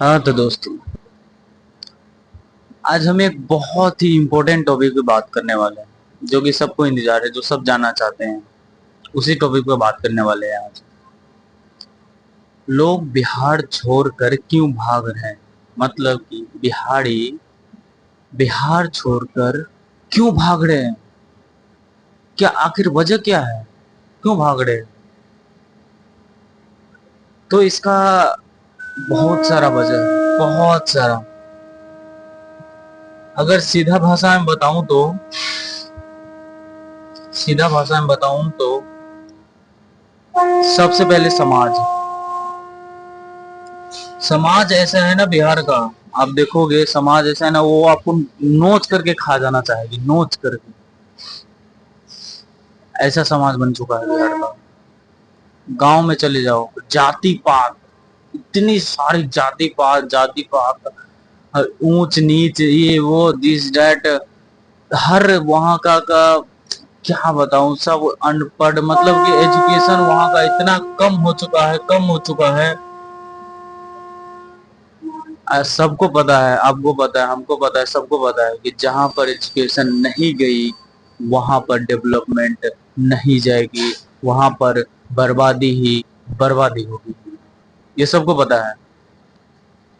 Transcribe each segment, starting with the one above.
हाँ तो दोस्तों, आज हम एक बहुत ही इम्पोर्टेंट टॉपिक पे बात करने वाले हैं, जो कि सबको इंतजार है, जो सब जानना चाहते हैं। उसी टॉपिक पे बात करने वाले हैं आज। लोग बिहार छोड़कर क्यों भाग रहे हैं? मतलब कि बिहारी बिहार छोड़कर क्यों भाग रहे हैं? क्या आखिर वजह क्या है? क्यों भाग रहे हैं? तो इसका बहुत सारा वजह है, बहुत सारा। अगर सीधा भाषा में बताऊं तो सबसे पहले समाज ऐसा है ना बिहार का। आप देखोगे समाज ऐसा है ना, वो आपको नोच करके खा जाना चाहेगी, नोच करके। ऐसा समाज बन चुका है बिहार का। गांव में चले जाओ, जाति पात, इतनी सारी जाति पात, ऊंच नीच, ये वो, दिस डैट, हर वहां का क्या बताऊं। सब अनपढ़, मतलब कि एजुकेशन वहां का इतना कम हो चुका है, कम हो चुका है। सबको पता है, आपको पता है, हमको पता है, सबको पता है कि जहां पर एजुकेशन नहीं गई वहां पर डेवलपमेंट नहीं जाएगी, वहां पर बर्बादी ही बर्बादी होगी। ये सबको पता है।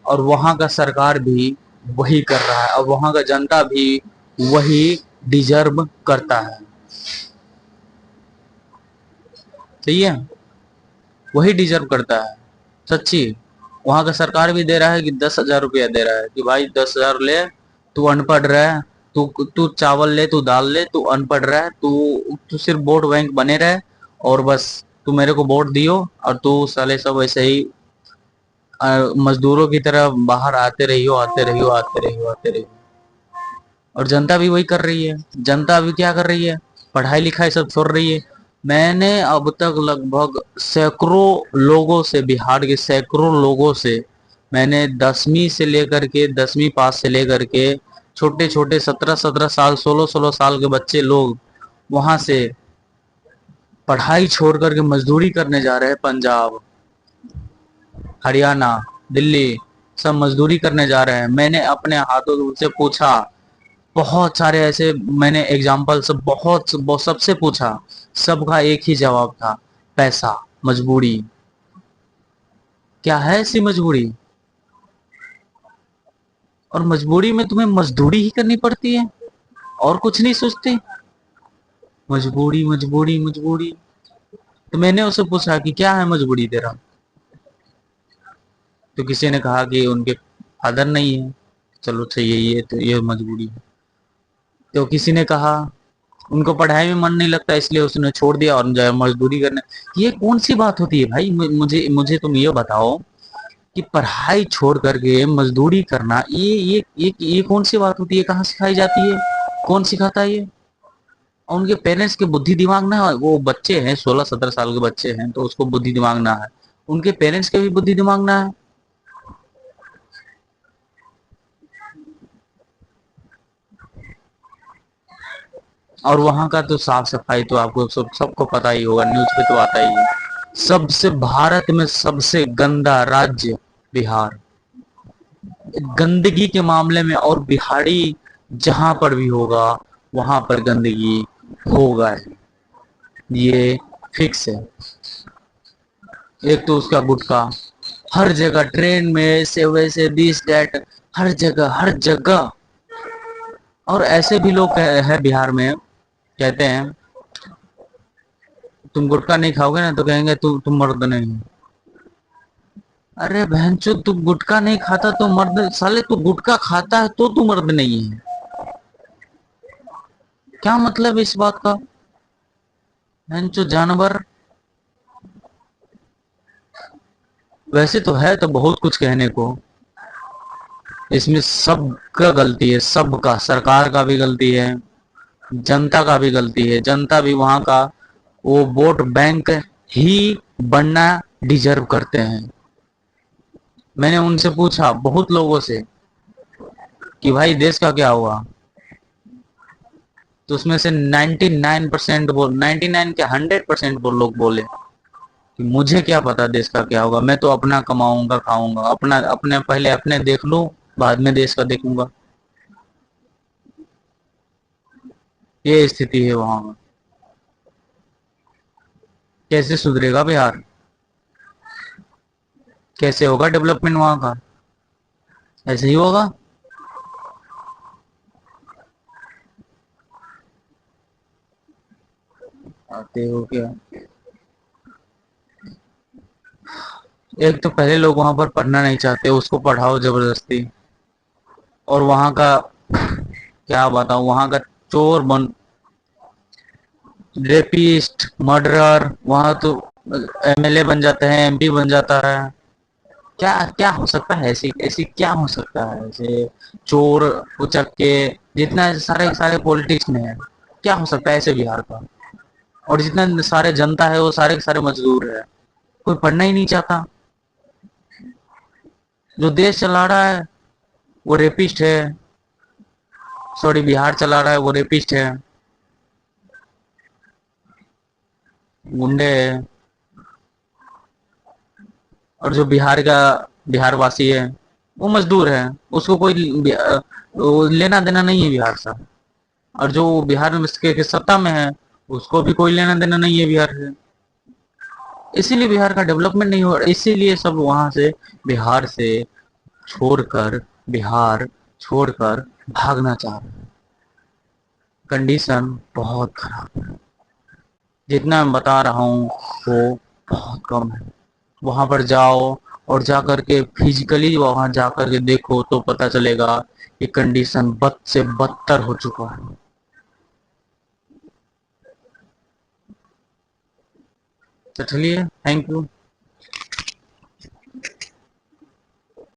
और वहां का सरकार भी वही कर रहा है, और वहां का जनता भी वही डिजर्व करता है। सही है, वही डिजर्व करता है। सच्ची। वहां का सरकार भी दे रहा है कि 10,000 रुपया दे रहा है कि भाई 10,000 ले, तू अनपढ़ रहे, तू तू चावल ले, तू दाल ले, तू अनपढ़ रहे, तू सिर्फ वोट बैंक बने रहे, और बस तू मेरे को वोट दियो, और तू साले सब ऐसे ही मजदूरों की तरह बाहर आते रहियो, आते रहियो, आते रहियो, आते रहियो। और जनता भी वही कर रही है। जनता अभी क्या कर रही है? पढ़ाई लिखाई सब छोड़ रही है। मैंने अब तक लगभग सैकड़ों लोगों से, बिहार के सैकड़ों लोगों से, मैंने 10वीं से लेकर के, 10वीं पास से लेकर के, छोटे छोटे 17-17 साल, 16-16 साल के बच्चे लोग वहां से पढ़ाई छोड़ करके मजदूरी करने जा रहे हैं। पंजाब, हरियाणा, दिल्ली, सब मजदूरी करने जा रहे हैं। मैंने अपने हाथों से उनसे पूछा, बहुत सारे ऐसे मैंने एग्जाम्पल सब सबसे पूछा। सबका एक ही जवाब था, पैसा, मजबूरी। क्या है ऐसी मजबूरी? और मजबूरी में तुम्हें मजदूरी ही करनी पड़ती है, और कुछ नहीं सोचते? मजबूरी, मजबूरी, मजबूरी। तो मैंने उससे पूछा कि क्या है मजबूरी तेरा? तो किसी ने कहा कि उनके फादर नहीं है। चलो सही है, ये तो ये मजबूरी है। तो किसी ने कहा उनको पढ़ाई में मन नहीं लगता, इसलिए उसने छोड़ दिया और जो है मजदूरी करने। ये कौन सी बात होती है भाई? मुझे मुझे तुम ये बताओ कि पढ़ाई छोड़ करके मजदूरी करना, ये कौन सी बात होती है? कहाँ सिखाई जाती है? कौन सिखाता है ये? और उनके पेरेंट्स के बुद्धि दिमाग ना है। वो बच्चे हैं, 16-17 साल के बच्चे हैं, तो उसको बुद्धि दिमाग ना है। उनके पेरेंट्स के भी बुद्धि दिमाग ना है। और वहां का तो साफ सफाई तो आपको सबको पता ही होगा, न्यूज पे तो आता ही है। सबसे, भारत में सबसे गंदा राज्य बिहार, गंदगी के मामले में। और बिहारी जहां पर भी होगा वहां पर गंदगी होगा, ये फिक्स है। एक तो उसका गुटखा, हर जगह, ट्रेन में, ऐसे वैसे, दिस डैट, हर जगह, हर जगह। और ऐसे भी लोग है बिहार में, कहते हैं तुम गुटखा नहीं खाओगे ना तो कहेंगे तुम मर्द नहीं। अरे बहनचोद, तू गुटखा नहीं खाता तो मर्द? साले तू गुटखा खाता है तो तू मर्द नहीं है? क्या मतलब इस बात का? बहनचोद जानवर। वैसे तो है तो बहुत कुछ कहने को। इसमें सबका गलती है, सबका। सरकार का भी गलती है, जनता का भी गलती है। जनता भी वहां का वो वोट बैंक ही बनना डिजर्व करते हैं। मैंने उनसे पूछा, बहुत लोगों से, कि भाई देश का क्या हुआ? तो उसमें से 99% बोल, 99 के 100% वो लोग बोले कि कि मुझे क्या पता देश का क्या होगा, मैं तो अपना कमाऊंगा खाऊंगा, अपना अपने पहले अपने देख लूं, बाद में देश का देखूंगा। ये स्थिति है वहां में। कैसे सुधरेगा बिहार, कैसे होगा डेवलपमेंट वहां का? ऐसे ही होगा। आते हो क्या? एक तो पहले लोग वहां पर पढ़ना नहीं चाहते, उसको पढ़ाओ जबरदस्ती। और वहां का क्या बताऊं, वहां का चोर बन, रेपिस्ट, मर्डरर, वहां तो एमएलए बन जाते हैं, एमपी बन जाता है। क्या क्या हो सकता है, ऐसी ऐसी क्या हो सकता है ऐसे? चोर उचक के, जितना सारे सारे पॉलिटिक्स में है, क्या हो सकता है ऐसे बिहार का? और जितना सारे जनता है वो सारे के सारे मजदूर है, कोई पढ़ना ही नहीं चाहता। जो देश चला रहा है वो रेपिस्ट है, सॉरी बिहार चला रहा है वो रेपिस्ट है, गुंडे है। और जो बिहार का बिहार वासी है वो मजदूर है, उसको कोई वो लेना देना नहीं है बिहार से। और जो बिहार में के सत्ता में है उसको भी कोई लेना देना नहीं है बिहार से। इसीलिए बिहार का डेवलपमेंट नहीं हो रहा, इसीलिए सब वहां से बिहार से छोड़कर बिहार छोड़कर भागना चाह रहे हैं। कंडीशन बहुत खराब है, जितना मैं बता रहा हूँ वो बहुत कम है। वहां पर जाओ और जा करके फिजिकली वहां जा करके देखो तो पता चलेगा कि कंडीशन बद से बदतर हो चुका है। तो चलिए, थैंक यू।